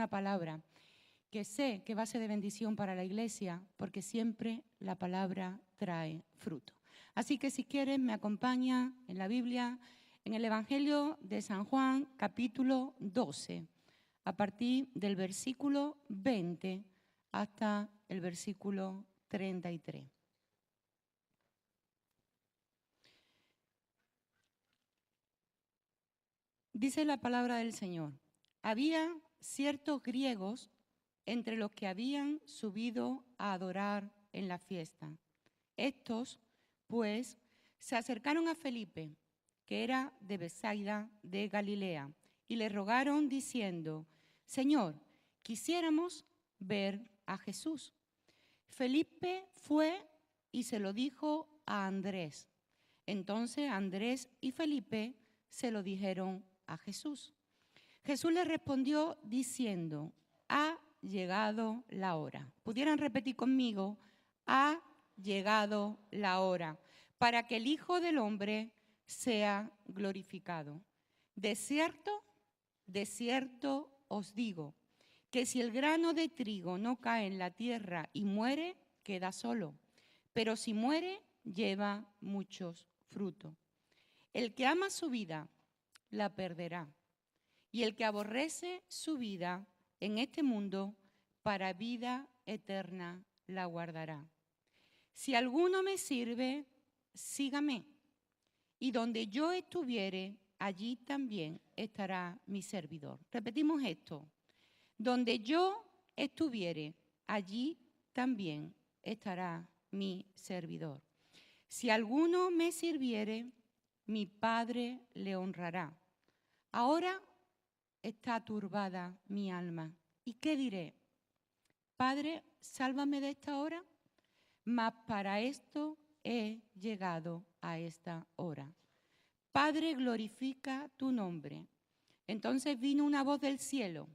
una palabra que sé que va a ser de bendición para la iglesia, porque siempre la palabra trae fruto. Así que si quieres me acompaña en la Biblia, en el Evangelio de San Juan, capítulo 12, a partir del versículo 20 hasta el versículo 33. Dice la palabra del Señor: había ciertos griegos entre los que habían subido a adorar en la fiesta. Estos, pues, se acercaron a Felipe, que era de Betsaida de Galilea, y le rogaron diciendo: Señor, quisiéramos ver a Jesús. Felipe fue y se lo dijo a Andrés. Entonces Andrés y Felipe se lo dijeron a Jesús. Jesús le respondió diciendo: ha llegado la hora. ¿Pudieran repetir conmigo? Ha llegado la hora para que el Hijo del Hombre sea glorificado. De cierto os digo, que si el grano de trigo no cae en la tierra y muere, queda solo. Pero si muere, lleva muchos frutos. El que ama su vida, la perderá. Y el que aborrece su vida en este mundo, para vida eterna la guardará. Si alguno me sirve, sígame. Y donde yo estuviere, allí también estará mi servidor. Repetimos esto. Donde yo estuviere, allí también estará mi servidor. Si alguno me sirviere, mi Padre le honrará. Ahora está turbada mi alma. ¿Y qué diré? Padre, sálvame de esta hora. Mas para esto he llegado a esta hora. Padre, glorifica tu nombre. Entonces vino una voz del cielo.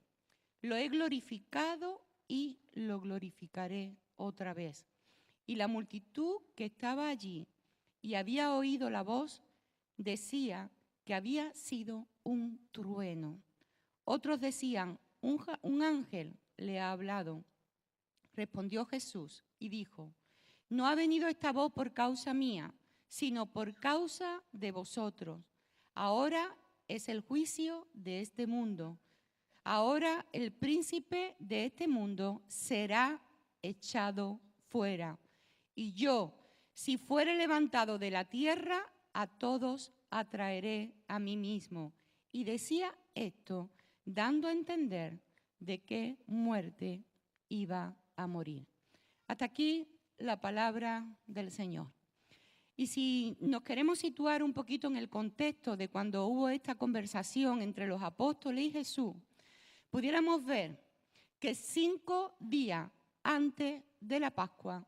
Lo he glorificado y lo glorificaré otra vez. Y la multitud que estaba allí y había oído la voz decía que había sido un trueno. Otros decían: un ángel le ha hablado. Respondió Jesús y dijo: no ha venido esta voz por causa mía, sino por causa de vosotros. Ahora es el juicio de este mundo. Ahora el príncipe de este mundo será echado fuera. Y yo, si fuere levantado de la tierra, a todos atraeré a mí mismo. Y decía esto, dando a entender de qué muerte iba a morir. Hasta aquí la palabra del Señor. Y si nos queremos situar un poquito en el contexto de cuando hubo esta conversación entre los apóstoles y Jesús, pudiéramos ver que 5 días antes de la Pascua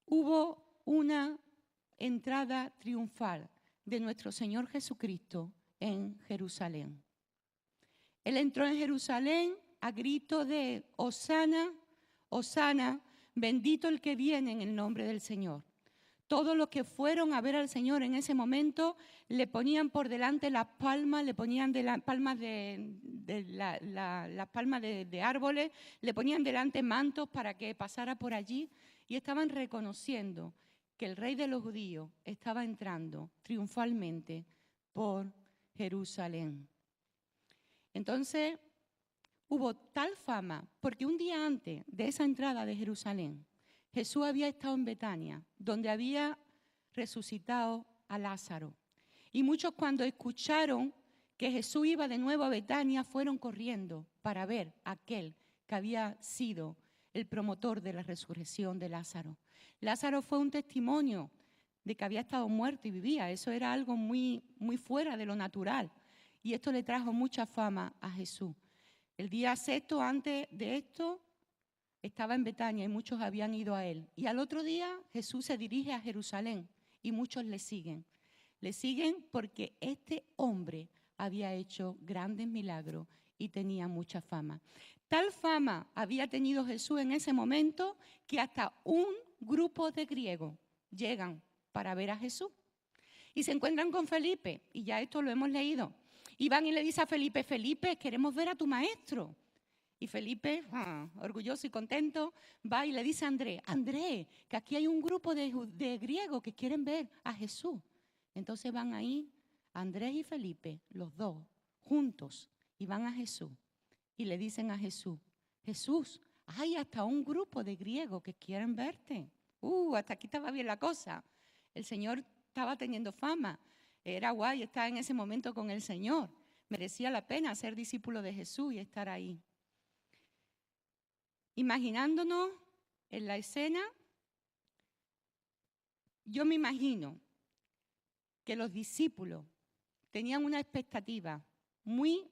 hubo una entrada triunfal de nuestro Señor Jesucristo en Jerusalén. Él entró en Jerusalén a grito de Hosana, Hosana, bendito el que viene en el nombre del Señor. Todos los que fueron a ver al Señor en ese momento le ponían por delante las palmas, le ponían de las palmas las palmas de árboles, le ponían delante mantos para que pasara por allí y estaban reconociendo que el Rey de los judíos estaba entrando triunfalmente por Jerusalén. Entonces hubo tal fama, porque un día antes de esa entrada de Jerusalén, Jesús había estado en Betania, donde había resucitado a Lázaro. Y muchos, cuando escucharon que Jesús iba de nuevo a Betania, fueron corriendo para ver a aquel que había sido el promotor de la resurrección de Lázaro. Lázaro fue un testimonio de que había estado muerto y vivía. Eso era algo muy, muy fuera de lo natural. Y esto le trajo mucha fama a Jesús. El día sexto, antes de esto, estaba en Betania y muchos habían ido a él. Y al otro día Jesús se dirige a Jerusalén y muchos le siguen. Le siguen porque este hombre había hecho grandes milagros y tenía mucha fama. Tal fama había tenido Jesús en ese momento que hasta un grupo de griegos llegan para ver a Jesús. Y se encuentran con Felipe, y ya esto lo hemos leído. Y van y le dicen a Felipe: Felipe, queremos ver a tu maestro. Y Felipe, orgulloso y contento, va y le dice a Andrés, Andrés, que aquí hay un grupo de griegos que quieren ver a Jesús. Entonces van ahí Andrés y Felipe, los dos, juntos, y van a Jesús. Y le dicen a Jesús, Jesús, hay hasta un grupo de griegos que quieren verte. Hasta aquí estaba bien la cosa. El Señor estaba teniendo fama. Era guay estar en ese momento con el Señor. Merecía la pena ser discípulo de Jesús y estar ahí. Imaginándonos en la escena, yo me imagino que los discípulos tenían una expectativa muy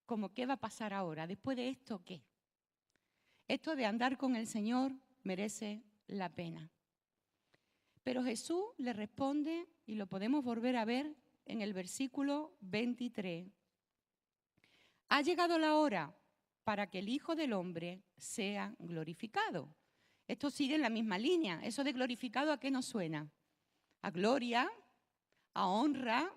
como ¿qué va a pasar ahora? Después de esto, ¿qué? Esto de andar con el Señor merece la pena. Pero Jesús le responde, y lo podemos volver a ver en el versículo 23. Ha llegado la hora para que el Hijo del Hombre sea glorificado. Esto sigue en la misma línea. Eso de glorificado, ¿a qué nos suena? A gloria, a honra,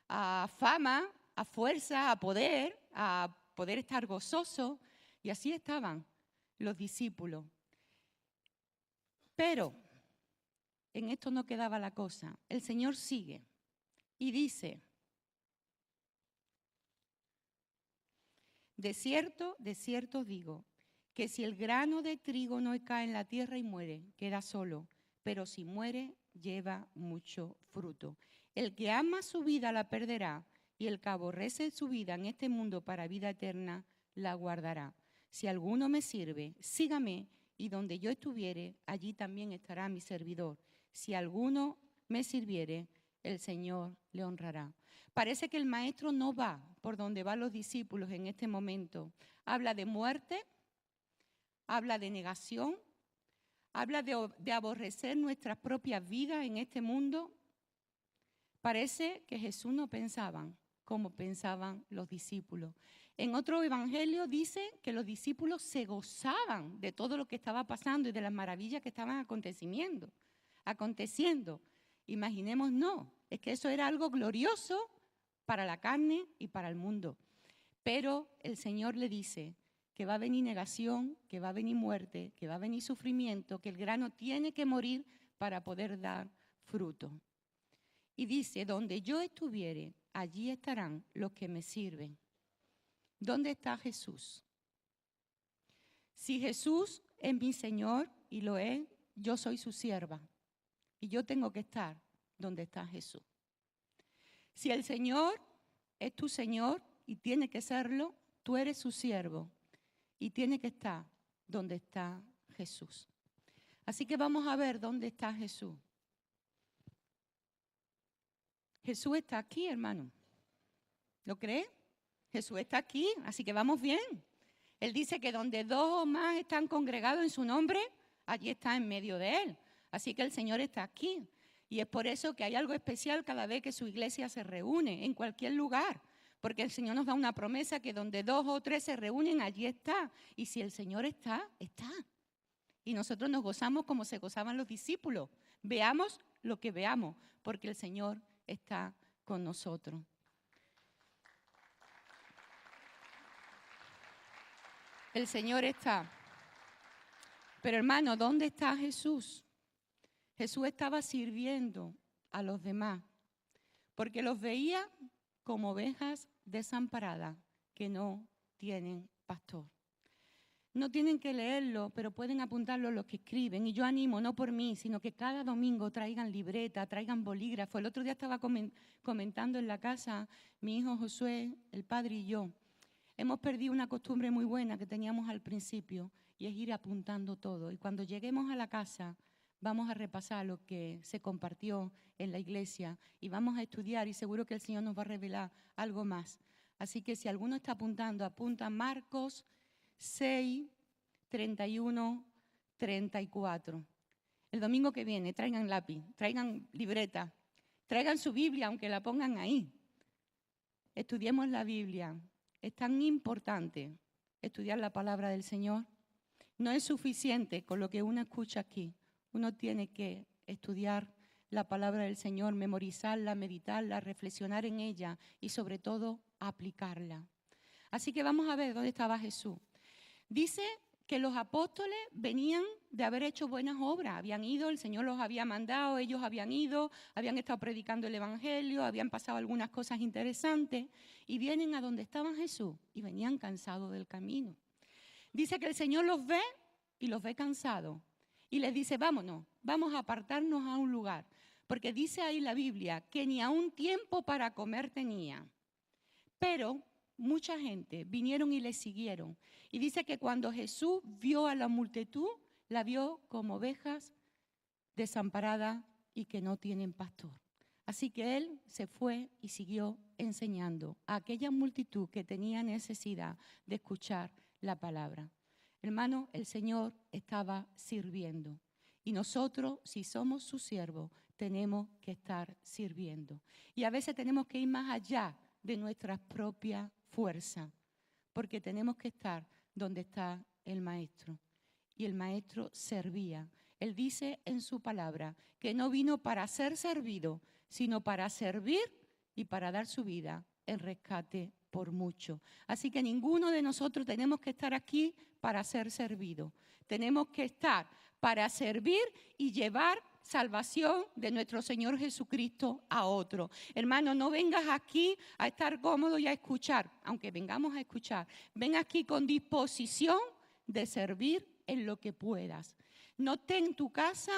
a fama, a fuerza, a poder estar gozoso. Y así estaban los discípulos. Pero en esto no quedaba la cosa. El Señor sigue y dice, de cierto os digo, que si el grano de trigo no cae en la tierra y muere, queda solo, pero si muere, lleva mucho fruto. El que ama su vida la perderá, y el que aborrece su vida en este mundo para vida eterna, la guardará. Si alguno me sirve, sígame, y donde yo estuviere, allí también estará mi servidor. Si alguno me sirviere, el Señor le honrará. Parece que el maestro no va por donde van los discípulos en este momento. Habla de muerte, habla de negación, habla de aborrecer nuestras propias vidas en este mundo. Parece que Jesús no pensaba como pensaban los discípulos. En otro evangelio dice que los discípulos se gozaban de todo lo que estaba pasando y de las maravillas que estaban aconteciendo. Imaginemos, no, es que eso era algo glorioso para la carne y para el mundo. Pero el Señor le dice que va a venir negación, que va a venir muerte, que va a venir sufrimiento, que el grano tiene que morir para poder dar fruto. Y dice, donde yo estuviere, allí estarán los que me sirven. ¿Dónde está Jesús? Si Jesús es mi Señor, y lo es, yo soy su sierva. Y yo tengo que estar donde está Jesús. Si el Señor es tu Señor, y tiene que serlo, tú eres su siervo. Y tiene que estar donde está Jesús. Así que vamos a ver dónde está Jesús. Jesús está aquí, hermano. ¿Lo cree? Jesús está aquí, así que vamos bien. Él dice que donde dos o más están congregados en su nombre, allí está en medio de él. Así que el Señor está aquí. Y es por eso que hay algo especial cada vez que su iglesia se reúne, en cualquier lugar. Porque el Señor nos da una promesa que donde dos o tres se reúnen, allí está. Y si el Señor está, está. Y nosotros nos gozamos como se gozaban los discípulos. Veamos lo que veamos, porque el Señor está con nosotros. El Señor está. Pero hermano, ¿dónde está Jesús? Jesús estaba sirviendo a los demás, porque los veía como ovejas desamparadas que no tienen pastor. No tienen que leerlo, pero pueden apuntarlo los que escriben. Y yo animo, no por mí, sino que cada domingo traigan libreta, traigan bolígrafo. El otro día estaba comentando en la casa mi hijo Josué, el padre y yo. Hemos perdido una costumbre muy buena que teníamos al principio, y es ir apuntando todo. Y cuando lleguemos a la casa, vamos a repasar lo que se compartió en la iglesia y vamos a estudiar, y seguro que el Señor nos va a revelar algo más. Así que si alguno está apuntando, apunta Marcos 6, 31, 34. El domingo que viene traigan lápiz, traigan libreta, traigan su Biblia, aunque la pongan ahí. Estudiemos la Biblia. Es tan importante estudiar la palabra del Señor. No es suficiente con lo que uno escucha aquí. Uno tiene que estudiar la palabra del Señor, memorizarla, meditarla, reflexionar en ella y sobre todo aplicarla. Así que vamos a ver dónde estaba Jesús. Dice que los apóstoles venían de haber hecho buenas obras, habían ido, el Señor los había mandado, ellos habían ido, habían estado predicando el Evangelio, habían pasado algunas cosas interesantes y vienen a donde estaba Jesús y venían cansados del camino. Dice que el Señor los ve y los ve cansados y les dice, vámonos, vamos a apartarnos a un lugar, porque dice ahí la Biblia que ni aún tiempo para comer tenía, pero mucha gente vinieron y le siguieron. Y dice que cuando Jesús vio a la multitud, la vio como ovejas desamparadas y que no tienen pastor. Así que él se fue y siguió enseñando a aquella multitud que tenía necesidad de escuchar la palabra. Hermano, el Señor estaba sirviendo. Y nosotros, si somos sus siervos, tenemos que estar sirviendo. Y a veces tenemos que ir más allá de nuestra propia fuerza, porque tenemos que estar donde está el Maestro. Y el Maestro servía. Él dice en su palabra que no vino para ser servido, sino para servir y para dar su vida en rescate por mucho. Así que ninguno de nosotros tenemos que estar aquí para ser servido. Tenemos que estar para servir y llevar salvación de nuestro Señor Jesucristo a otro. Hermano, no vengas aquí a estar cómodo y a escuchar, aunque vengamos a escuchar. Ven aquí con disposición de servir en lo que puedas. No esté en tu casa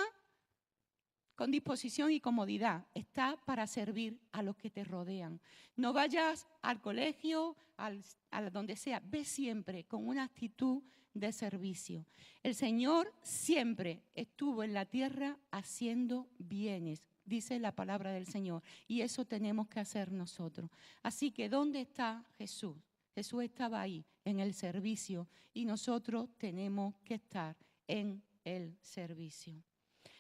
con disposición y comodidad. Está para servir a los que te rodean. No vayas al colegio, a donde sea. Ve siempre con una actitud de servicio. El Señor siempre estuvo en la tierra haciendo bienes, dice la palabra del Señor. Y eso tenemos que hacer nosotros. Así que, ¿dónde está Jesús? Jesús estaba ahí, en el servicio. Y nosotros tenemos que estar en el servicio.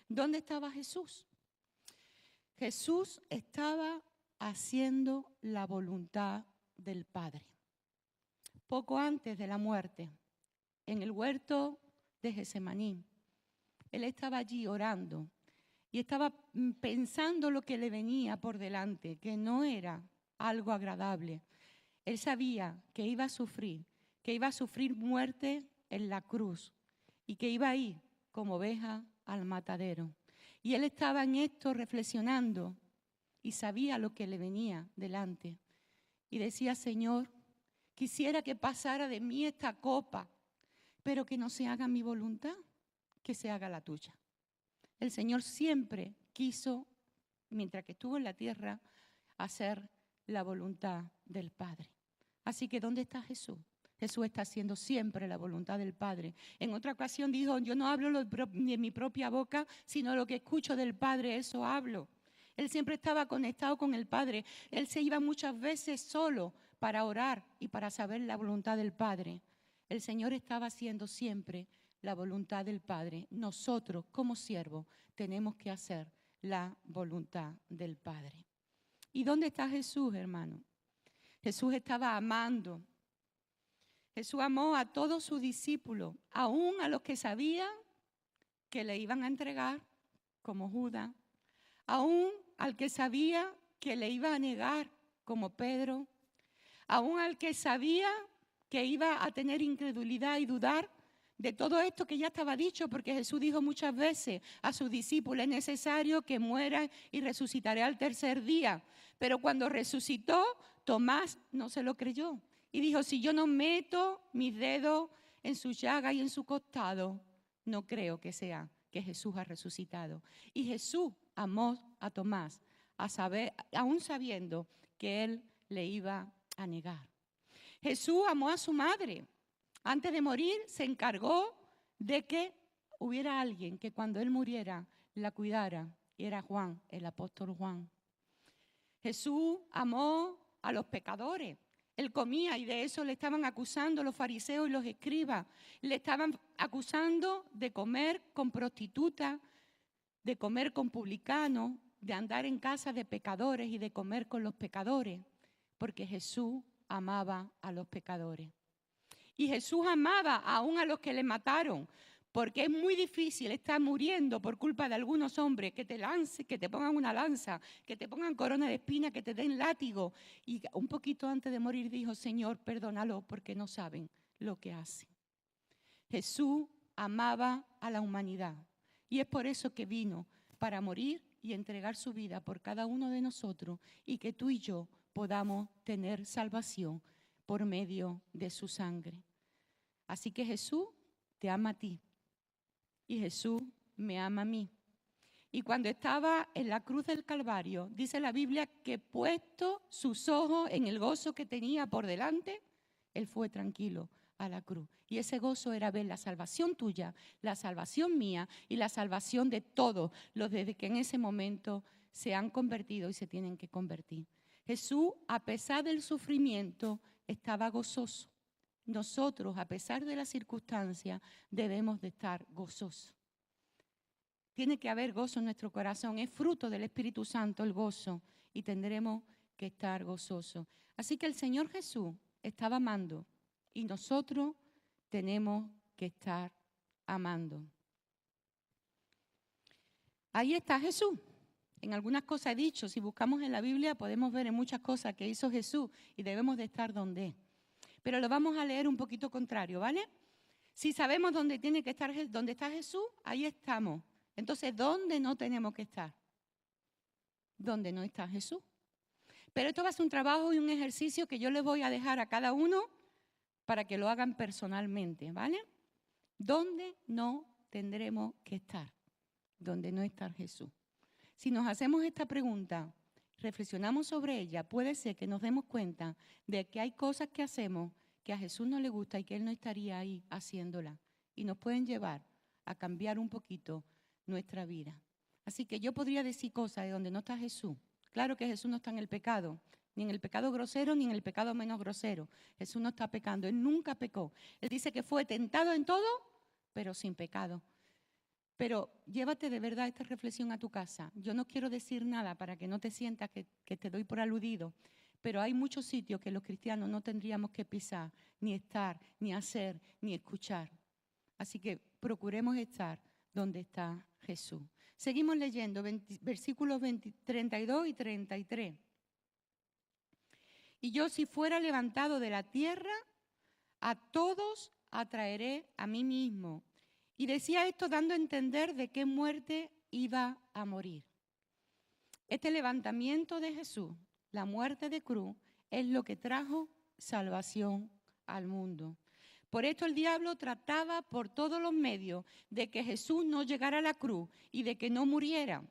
¿Dónde estaba Jesús? Jesús estaba haciendo la voluntad del Padre. Poco antes de la muerte, en el huerto de Getsemaní, Él estaba allí orando y estaba pensando lo que le venía por delante, que no era algo agradable. Él sabía que iba a sufrir muerte en la cruz y que iba a ir como oveja al matadero. Y él estaba en esto reflexionando y sabía lo que le venía delante. Y decía, Señor, quisiera que pasara de mí esta copa, pero que no se haga mi voluntad, que se haga la tuya. El Señor siempre quiso, mientras que estuvo en la tierra, hacer la voluntad del Padre. Así que, ¿dónde está Jesús? Jesús está haciendo siempre la voluntad del Padre. En otra ocasión dijo, yo no hablo de mi propia boca, sino lo que escucho del Padre, eso hablo. Él siempre estaba conectado con el Padre. Él se iba muchas veces solo para orar y para saber la voluntad del Padre. El Señor estaba haciendo siempre la voluntad del Padre. Nosotros, como siervos, tenemos que hacer la voluntad del Padre. ¿Y dónde está Jesús, hermano? Jesús estaba amando. Jesús amó a todos sus discípulos, aún a los que sabían que le iban a entregar, como Judas, aún al que sabía que le iba a negar, como Pedro, aún al que sabía que iba a tener incredulidad y dudar de todo esto que ya estaba dicho, porque Jesús dijo muchas veces a sus discípulos, es necesario que muera y resucitaré al tercer día. Pero cuando resucitó, Tomás no se lo creyó. Y dijo, si yo no meto mis dedos en su llaga y en su costado, no creo que sea que Jesús ha resucitado. Y Jesús amó a Tomás, aún sabiendo que él le iba a negar. Jesús amó a su madre. Antes de morir se encargó de que hubiera alguien que cuando él muriera la cuidara. Y era Juan, el apóstol Juan. Jesús amó a los pecadores. Él comía y de eso le estaban acusando los fariseos y los escribas. Le estaban acusando de comer con prostitutas, de comer con publicanos, de andar en casa de pecadores y de comer con los pecadores, porque Jesús amaba a los pecadores. Y Jesús amaba aún a los que le mataron, porque es muy difícil estar muriendo por culpa de algunos hombres que te lancen, que te pongan una lanza, que te pongan corona de espinas, que te den látigo. Y un poquito antes de morir dijo, Señor, perdónalo porque no saben lo que hacen. Jesús amaba a la humanidad y es por eso que vino, para morir y entregar su vida por cada uno de nosotros y que tú y yo podamos tener salvación por medio de su sangre. Así que Jesús te ama a ti y Jesús me ama a mí. Y cuando estaba en la cruz del Calvario, dice la Biblia que puesto sus ojos en el gozo que tenía por delante, Él fue tranquilo a la cruz. Y ese gozo era ver la salvación tuya, la salvación mía y la salvación de todos los desde que en ese momento se han convertido y se tienen que convertir. Jesús, a pesar del sufrimiento, estaba gozoso. Nosotros, a pesar de las circunstancias, debemos de estar gozosos. Tiene que haber gozo en nuestro corazón. Es fruto del Espíritu Santo el gozo y tendremos que estar gozosos. Así que el Señor Jesús estaba amando y nosotros tenemos que estar amando. Ahí está Jesús. En algunas cosas he dicho, si buscamos en la Biblia podemos ver en muchas cosas que hizo Jesús y debemos de estar donde. Pero lo vamos a leer un poquito contrario, ¿vale? Si sabemos dónde tiene que estar, dónde está Jesús, ahí estamos. Entonces, ¿dónde no tenemos que estar? Donde no está Jesús. Pero esto va a ser un trabajo y un ejercicio que yo les voy a dejar a cada uno para que lo hagan personalmente, ¿vale? ¿Dónde no tendremos que estar? Donde no está Jesús. Si nos hacemos esta pregunta, reflexionamos sobre ella, puede ser que nos demos cuenta de que hay cosas que hacemos que a Jesús no le gusta y que Él no estaría ahí haciéndola. Y nos pueden llevar a cambiar un poquito nuestra vida. Así que yo podría decir cosas de donde no está Jesús. Claro que Jesús no está en el pecado, ni en el pecado grosero, ni en el pecado menos grosero. Jesús no está pecando, Él nunca pecó. Él dice que fue tentado en todo, pero sin pecado. Pero llévate de verdad esta reflexión a tu casa. Yo no quiero decir nada para que no te sientas que te doy por aludido, pero hay muchos sitios que los cristianos no tendríamos que pisar, ni estar, ni hacer, ni escuchar. Así que procuremos estar donde está Jesús. Seguimos leyendo versículos 32 y 33. Y yo, si fuera levantado de la tierra, a todos atraeré a mí mismo. Y decía esto dando a entender de qué muerte iba a morir. Este levantamiento de Jesús, la muerte de cruz, es lo que trajo salvación al mundo. Por esto el diablo trataba por todos los medios de que Jesús no llegara a la cruz y de que no muriera.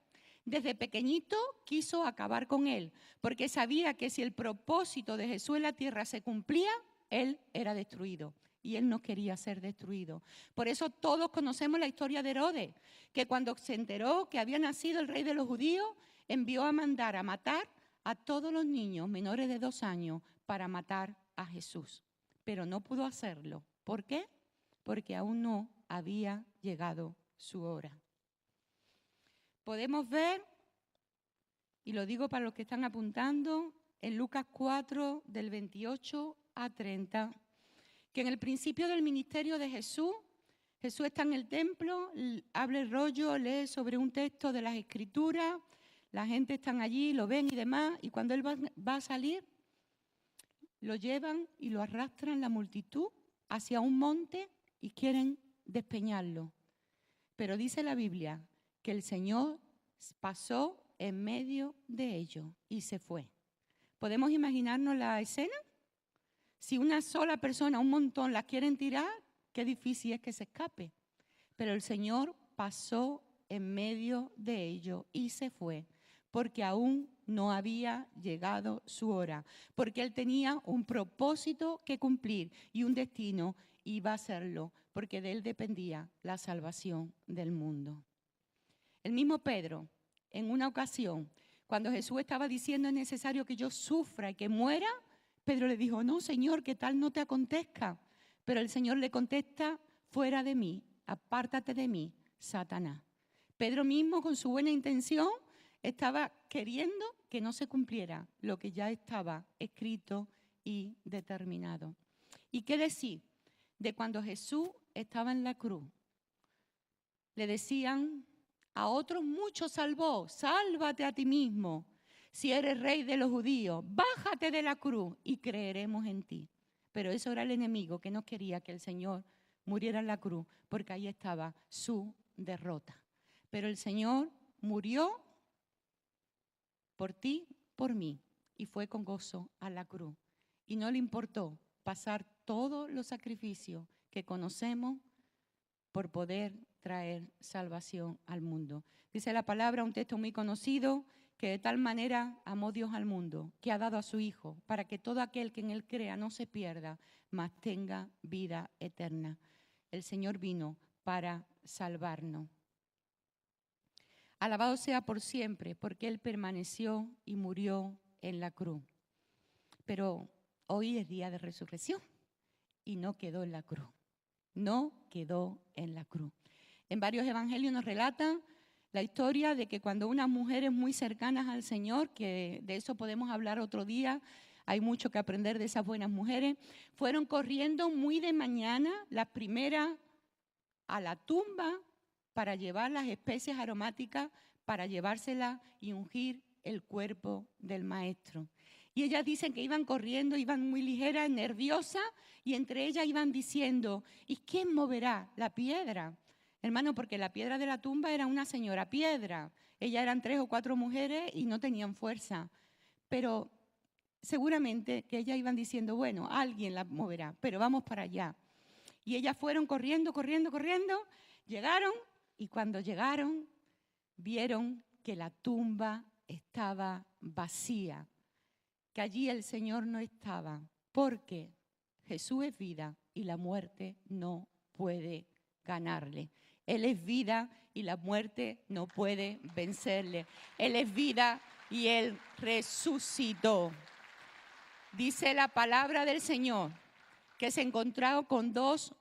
Desde pequeñito quiso acabar con él, porque sabía que si el propósito de Jesús en la tierra se cumplía, él era destruido. Y él no quería ser destruido. Por eso todos conocemos la historia de Herodes, que cuando se enteró que había nacido el rey de los judíos, envió a mandar a matar a todos los niños menores de 2 años para matar a Jesús. Pero no pudo hacerlo. ¿Por qué? Porque aún no había llegado su hora. Podemos ver, y lo digo para los que están apuntando, en Lucas 4, del 28 a 30, que en el principio del ministerio de Jesús, Jesús está en el templo, habla el rollo, lee sobre un texto de las Escrituras, la gente está allí, lo ven y demás, y cuando él va a salir, lo llevan y lo arrastran la multitud hacia un monte y quieren despeñarlo. Pero dice la Biblia que el Señor pasó en medio de ellos y se fue. ¿Podemos imaginarnos la escena? Si una sola persona, un montón, la quieren tirar, qué difícil es que se escape. Pero el Señor pasó en medio de ellos y se fue, porque aún no había llegado su hora, porque Él tenía un propósito que cumplir y un destino, iba a hacerlo, porque de Él dependía la salvación del mundo. El mismo Pedro, en una ocasión, cuando Jesús estaba diciendo es necesario que yo sufra y que muera, Pedro le dijo, no, Señor, que tal no te acontezca. Pero el Señor le contesta, fuera de mí, apártate de mí, Satanás. Pedro mismo, con su buena intención, estaba queriendo que no se cumpliera lo que ya estaba escrito y determinado. ¿Y qué decir de cuando Jesús estaba en la cruz? Le decían, a otros muchos salvó, sálvate a ti mismo. Si eres rey de los judíos, bájate de la cruz y creeremos en ti. Pero eso era el enemigo que no quería que el Señor muriera en la cruz, porque ahí estaba su derrota. Pero el Señor murió por ti, por mí, y fue con gozo a la cruz. Y no le importó pasar todos los sacrificios que conocemos por poder traer salvación al mundo. Dice la palabra, un texto muy conocido, que de tal manera amó Dios al mundo, que ha dado a su Hijo, para que todo aquel que en Él crea no se pierda, mas tenga vida eterna. El Señor vino para salvarnos. Alabado sea por siempre, porque Él permaneció y murió en la cruz. Pero hoy es día de resurrección y no quedó en la cruz. No quedó en la cruz. En varios evangelios nos relata la historia de que cuando unas mujeres muy cercanas al Señor, que de eso podemos hablar otro día, hay mucho que aprender de esas buenas mujeres, fueron corriendo muy de mañana, las primeras a la tumba para llevar las especias aromáticas, para llevárselas y ungir el cuerpo del Maestro. Y ellas dicen que iban corriendo, iban muy ligeras, nerviosas, y entre ellas iban diciendo, ¿y quién moverá la piedra? Hermano, porque la piedra de la tumba era una señora piedra. Ellas eran 3 o 4 mujeres y no tenían fuerza. Pero seguramente que ellas iban diciendo, bueno, alguien la moverá, pero vamos para allá. Y ellas fueron corriendo, llegaron, y cuando llegaron, vieron que la tumba estaba vacía, que allí el Señor no estaba, porque Jesús es vida y la muerte no puede ganarle. Él es vida y la muerte no puede vencerle. Él es vida y Él resucitó. Dice la palabra del Señor que se encontró con 2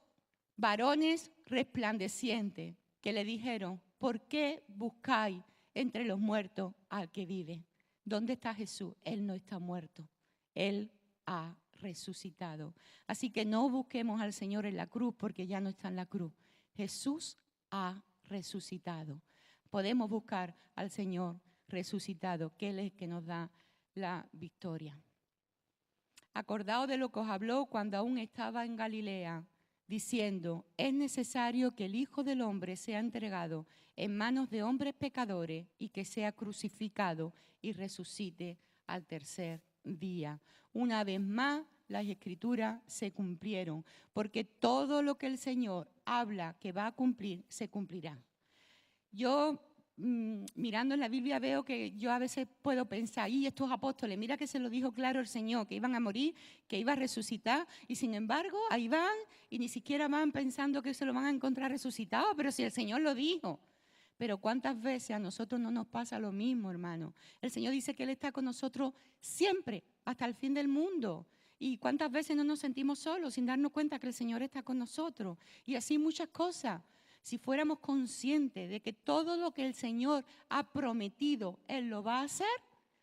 varones resplandecientes que le dijeron, ¿por qué buscáis entre los muertos al que vive? ¿Dónde está Jesús? Él no está muerto, Él ha resucitado. Así que no busquemos al Señor en la cruz porque ya no está en la cruz. Jesús ha resucitado. Podemos buscar al Señor resucitado, que Él es el que nos da la victoria. Acordaos de lo que os habló cuando aún estaba en Galilea, diciendo, es necesario que el Hijo del Hombre sea entregado en manos de hombres pecadores y que sea crucificado y resucite al tercer día. Una vez más, las Escrituras se cumplieron, porque todo lo que el Señor habla que va a cumplir, se cumplirá. Yo, mirando en la Biblia, veo que yo a veces puedo pensar, y estos apóstoles, mira que se lo dijo claro el Señor, que iban a morir, que iba a resucitar, y sin embargo, ahí van, y ni siquiera van pensando que se lo van a encontrar resucitado, pero si el Señor lo dijo. Pero ¿cuántas veces a nosotros no nos pasa lo mismo, hermano? El Señor dice que Él está con nosotros siempre, hasta el fin del mundo. ¿Y cuántas veces no nos sentimos solos sin darnos cuenta que el Señor está con nosotros? Y así muchas cosas. Si fuéramos conscientes de que todo lo que el Señor ha prometido, Él lo va a hacer,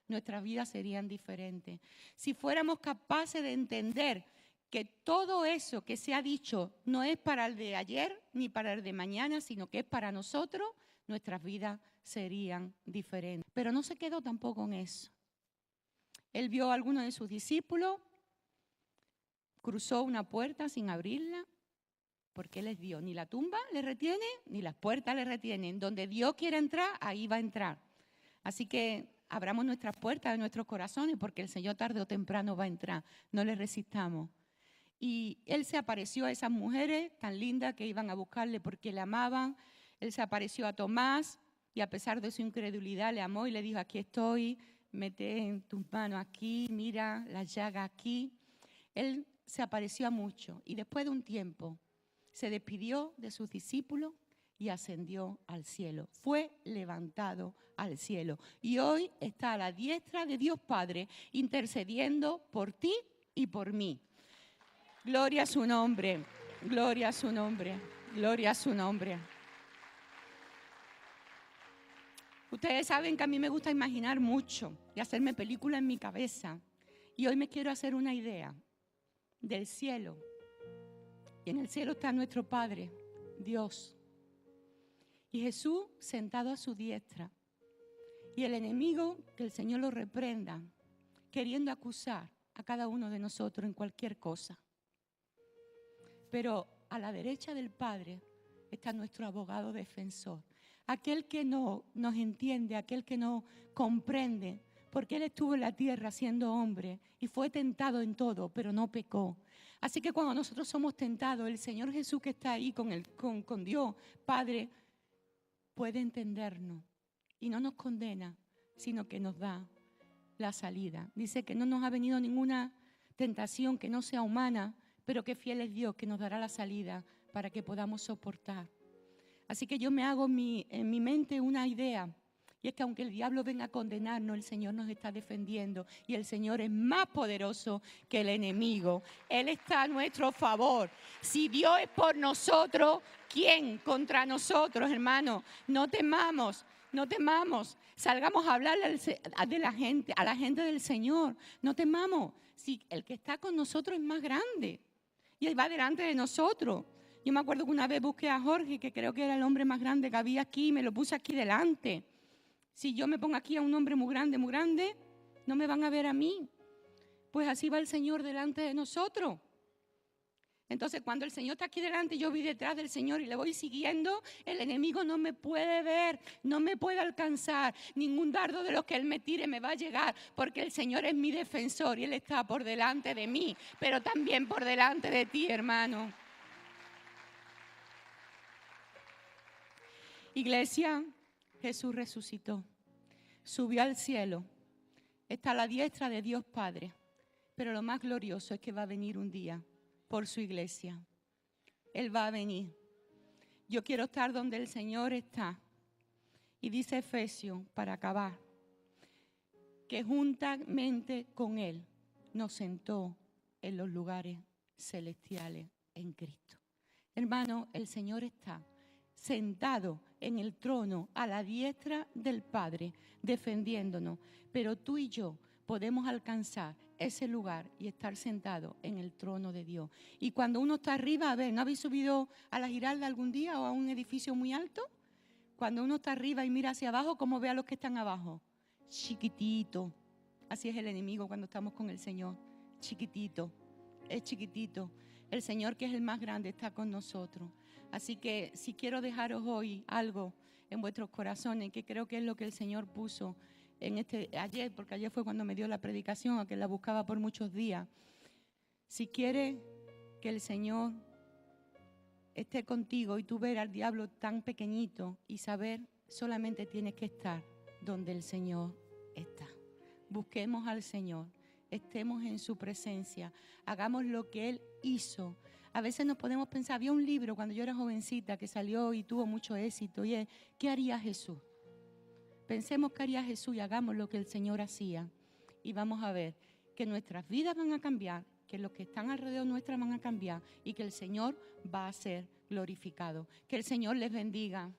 nuestras vidas serían diferentes. Si fuéramos capaces de entender que todo eso que se ha dicho no es para el de ayer ni para el de mañana, sino que es para nosotros, nuestras vidas serían diferentes. Pero no se quedó tampoco en eso. Él vio a algunos de sus discípulos, cruzó una puerta sin abrirla, porque Él es Dios. Ni la tumba le retiene, ni las puertas le retienen. Donde Dios quiera entrar, ahí va a entrar. Así que abramos nuestras puertas de nuestros corazones, porque el Señor tarde o temprano va a entrar. No le resistamos. Y Él se apareció a esas mujeres tan lindas que iban a buscarle porque le amaban. Él se apareció a Tomás y a pesar de su incredulidad le amó y le dijo, aquí estoy, mete en tus manos aquí, mira la llaga aquí. Él se apareció a muchos y después de un tiempo se despidió de sus discípulos y ascendió al cielo. Fue levantado al cielo. Y hoy está a la diestra de Dios Padre intercediendo por ti y por mí. Gloria a su nombre, gloria a su nombre, gloria a su nombre. Ustedes saben que a mí me gusta imaginar mucho y hacerme películas en mi cabeza. Y hoy me quiero hacer una idea del cielo. Y en el cielo está nuestro Padre, Dios. Y Jesús sentado a su diestra. Y el enemigo, que el Señor lo reprenda, queriendo acusar a cada uno de nosotros en cualquier cosa. Pero a la derecha del Padre está nuestro abogado defensor. Aquel que nos entiende, aquel que nos comprende, porque Él estuvo en la tierra siendo hombre y fue tentado en todo, pero no pecó. Así que cuando nosotros somos tentados, el Señor Jesús que está ahí con Dios, Padre, puede entendernos y no nos condena, sino que nos da la salida. Dice que no nos ha venido ninguna tentación que no sea humana, pero que fiel es Dios que nos dará la salida para que podamos soportar. Así que yo me hago en mi mente una idea, y es que aunque el diablo venga a condenarnos, el Señor nos está defendiendo y el Señor es más poderoso que el enemigo. Él está a nuestro favor. Si Dios es por nosotros, ¿quién contra nosotros, hermano? No temamos, no temamos. Salgamos a hablarle a la gente del Señor. No temamos. Si el que está con nosotros es más grande y Él va delante de nosotros. Yo me acuerdo que una vez busqué a Jorge, que creo que era el hombre más grande que había aquí, y me lo puse aquí delante. Si yo me pongo aquí a un hombre muy grande, no me van a ver a mí. Pues así va el Señor delante de nosotros. Entonces, cuando el Señor está aquí delante y yo voy detrás del Señor y le voy siguiendo, el enemigo no me puede ver, no me puede alcanzar. Ningún dardo de los que Él me tire me va a llegar, porque el Señor es mi defensor y Él está por delante de mí, pero también por delante de ti, hermano. Iglesia, Jesús resucitó, subió al cielo, está a la diestra de Dios Padre, pero lo más glorioso es que va a venir un día por su iglesia. Él va a venir. Yo quiero estar donde el Señor está. Y dice Efesios, para acabar, que juntamente con Él nos sentó en los lugares celestiales en Cristo. Hermano, el Señor está sentado en el trono a la diestra del Padre, defendiéndonos. Pero tú y yo podemos alcanzar ese lugar y estar sentado en el trono de Dios. Y cuando uno está arriba, a ver, ¿no habéis subido a la Giralda algún día o a un edificio muy alto? Cuando uno está arriba y mira hacia abajo, ¿cómo ve a los que están abajo? Chiquitito. Así es el enemigo cuando estamos con el Señor. Chiquitito. Es chiquitito. El Señor, que es el más grande, está con nosotros. Así que si quiero dejaros hoy algo en vuestros corazones, que creo que es lo que el Señor puso ayer, porque ayer fue cuando me dio la predicación, a que la buscaba por muchos días. Si quieres que el Señor esté contigo y tú ver al diablo tan pequeñito y saber, solamente tienes que estar donde el Señor está. Busquemos al Señor, estemos en su presencia, hagamos lo que Él hizo. A veces nos podemos pensar, había un libro cuando yo era jovencita que salió y tuvo mucho éxito, y es, ¿qué haría Jesús? Pensemos qué haría Jesús y hagamos lo que el Señor hacía. Y vamos a ver que nuestras vidas van a cambiar, que los que están alrededor nuestras van a cambiar y que el Señor va a ser glorificado. Que el Señor les bendiga.